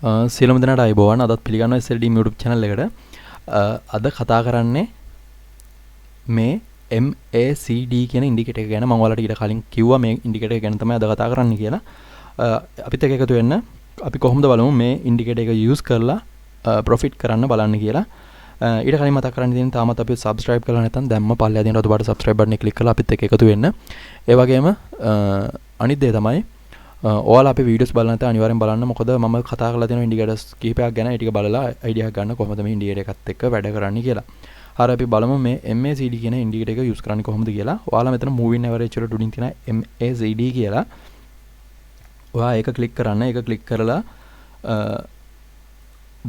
සියලුම දෙනාට අයබෝවන්. අදත් පිළිගන්නවා SLD YouTube channel එකට. අද කතා කරන්නේ මේ MACD කියන ඉන්ඩිකේටර් එක ගැන. මම ඔයාලට ඊට කලින් කිව්වා මේ ඉන්ඩිකේටර් එක ගැන තමයි අද කතා කරන්න කියලා. අපිත් එක්ක එකතු වෙන්න අපි කොහොමද බලමු මේ ඉන්ඩිකේටර් එක යූස් කරලා ප්‍රොෆිට් කරන්න බලන්න කියලා. ඊට කලින් මතක් කරන්න තියෙන තාමත් අපි subscribe කරලා නැත්නම් දැම්ම පල්ලෙහා තියෙන රතු පාට subscribe button එක click කරලා අපිත් එක්ක එකතු වෙන්න. ඒ වගේම අනිත් දේ තමයි ඔයාලා අපේ වීඩියෝස් බලන නැත්නම් අනිවාර්යෙන් බලන්න. මොකද මම කතා කරලා තියෙන ඉන්ඩිකේටර්ස් කිහිපයක් ගැන ඒ ටික බලලා අයිඩියා ගන්න කොහොමද මේ ඉන්ඩිකේටර් එකත් එක්ක වැඩ කරන්නේ කියලා. හරි අපි බලමු මේ MACD කියන ඉන්ඩිකේටර් එක යූස් කරන්නේ කොහොමද කියලා. ඔයාලා මෙතන moving average වලට උඩින් තියෙන MACD කියලා. ඔයා ඒක ක්ලික් කරන්න. ඒක ක්ලික් කරලා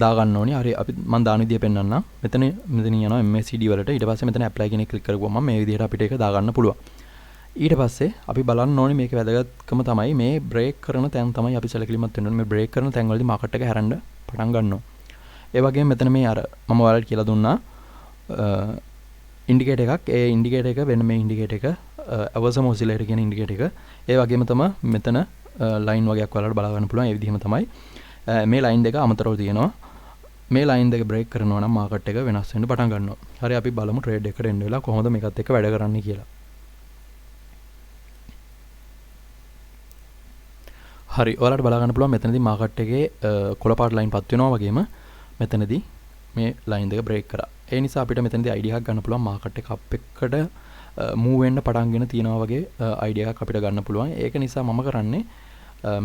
දාගන්න ඕනි. හරි අපි මම දාන විදිය පෙන්නන්නම්. මෙතන යනවා MACD වලට. ඊට පස්සේ මෙතන apply කියන එක ක්ලික් කරගුවම මේ විදිහට අපිට ඒක දාගන්න පුළුවන්. ඊට පස්සේ අපි බලන්න ඕනේ මේකේ වැදගත්කම තමයි මේ බ්‍රේක් කරන තැන් තමයි අපි සැලකිලිමත් වෙන්න ඕනේ. මේ බ්‍රේක් කරන තැන් වලදී මාකට් එක හැරෙන්න පටන් ගන්නවා. ඒ වගේම මෙතන මේ අර මම ඔයාලට කියලා දුන්නා ඉන්ඩිකේටර් එකක්. ඒ ඉන්ඩිකේටර් එක වෙන මේ ඉන්ඩිකේටර් එක අවසම ඔසිලේටර් කියන ඉන්ඩිකේටර් එක. ඒ වගේම තමයි මෙතන ලයින් වගේක් ඔයාලට බලා ගන්න පුළුවන්. ඒ විදිහම තමයි මේ ලයින් දෙක අමතරව තියෙනවා. මේ ලයින් දෙක බ්‍රේක් කරනවා නම් මාකට් එක වෙනස් වෙන්න පටන් ගන්නවා. හරි අපි බලමු ට්‍රේඩ් එකට එන්න වෙලා කොහොමද මේකත් එක්ක වැඩ කරන්නේ කියලා. හරි ඔයාලට බලා ගන්න පුළුවන් මෙතනදී මාකට් එකේ කොළ පාට ලයින් පත් වෙනවා වගේම මෙතනදී මේ ලයින් දෙක බ්‍රේක් කරා. ඒ නිසා අපිට මෙතනදී අයිඩියා එකක් ගන්න පුළුවන් මාකට් එක අප් එකකට මූව් වෙන්න පටන්ගෙන තියෙනවා වගේ අයිඩියා එකක් අපිට ගන්න පුළුවන්. ඒක නිසා මම කරන්නේ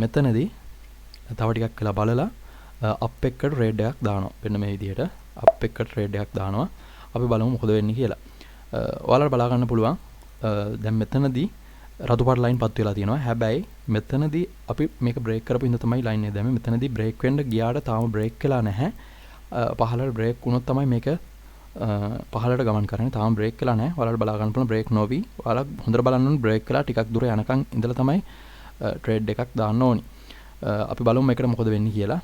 මෙතනදී තව ටිකක් වෙලා බලලා අප් එකට ට්‍රේඩ් එකක් දානවා. මෙන්න මේ විදිහට අප් එකට ට්‍රේඩ් එකක් දානවා. අපි බලමු මොකද වෙන්නේ කියලා. ඔයාලට බලා ගන්න පුළුවන් දැන් මෙතනදී රතු පාට ලයින් පත් වෙලා තියෙනවා. හැබැයි මෙතනදී අපි මේක බ්‍රේක් කරපු ඉඳ තමයි ලයින් එක දැම්මේ. මෙතනදී බ්‍රේක් වෙන්න ගියාට තාම බ්‍රේක් වෙලා නැහැ. පහළට බ්‍රේක් වුණොත් තමයි මේක පහළට ගමන් කරන්නේ. තාම බ්‍රේක් වෙලා නැහැ. ඔයාලට බලා ගන්න පුළුවන් බ්‍රේක් නොවි. ඔයාලා හොඳට බලන්න ඕනේ බ්‍රේක් වෙලා ටිකක් දුර යනකම් ඉඳලා තමයි ට්‍රේඩ් එකක් දාන්න ඕනි. අපි බලමු මේකට මොකද වෙන්නේ කියලා.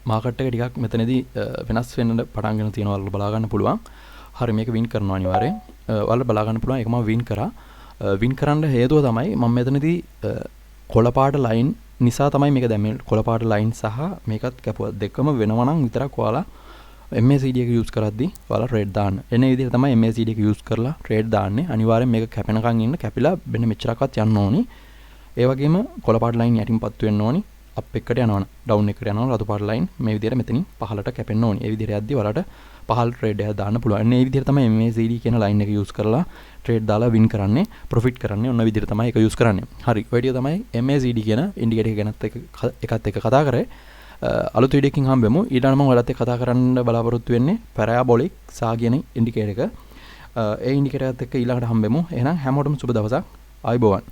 මාකට් එක ටිකක් මෙතනදී වෙනස් වෙන්න පටන් ගන්න තියෙනවා. ඔයාලට බලා ගන්න පුළුවන්. හරි මේක වින් කරනවා අනිවාර්යෙන්. ඔයාලට බලා ගන්න පුළුවන් ඒක මම වින් කරා. වින් කරන්න හේතුව තමයි මම මෙතනදී කොළ පාට ලයින් නිසා තමයි මේක දැම්මේ. කොළ පාට ලයින් සහ මේකත් කැපුවා දෙකම වෙනවා නම් විතරක් ඔයාලා MACD එක යූස් කරද්දී ඔයාලා ට්‍රේඩ් දාන්න. එනේ විදිහට තමයි MACD එක යූස් කරලා ට්‍රේඩ් දාන්නේ. අනිවාර්යෙන් මේක කැපෙනකන් ඉන්න කැපිලා වෙන මෙච්චරක්වත් යන්න ඕනි. ඒ වගේම කොළ පාට ලයින් යටින්පත් වෙන්න ඕනි. අප් එකට යනවනම් ඩවුන් එකට යනවනම් රතු පාට ලයින් මේ විදිහට මෙතනින් පහළට කැපෙන්න ඕනි. ඒ විදිහට යද්දී ඔයාලට පහළ ට්‍රේඩ් එකක් දාන්න පුළුවන්. මේ විදිහට තමයි MACD කියන ලයින් එක යූස් කරලා ට්‍රේඩ් දාලා වින් කරන්නේ, ප්‍රොෆිට් කරන්නේ. ඔන්න විදිහට තමයි ඒක යූස් කරන්නේ. හරි. ඔය ටික තමයි MACD කියන ඉන්ඩිකේටර් එක ගැනත් එකත් එක්ක කතා කරේ. අලුත් වීඩියෝ එකකින් හම්බෙමු. ඊළඟ මම ඔයාලත් එක්ක කතා කරන්න බලාපොරොත්තු වෙන්නේ පැරාබොලික් සා කියන ඉන්ඩිකේටර් එක. ඒ ඉන්ඩිකේටර් එකත් එක්ක ඊළඟට හම්බෙමු. එහෙනම් හැමෝටම සුබ දවසක්. ආයුබෝවන්.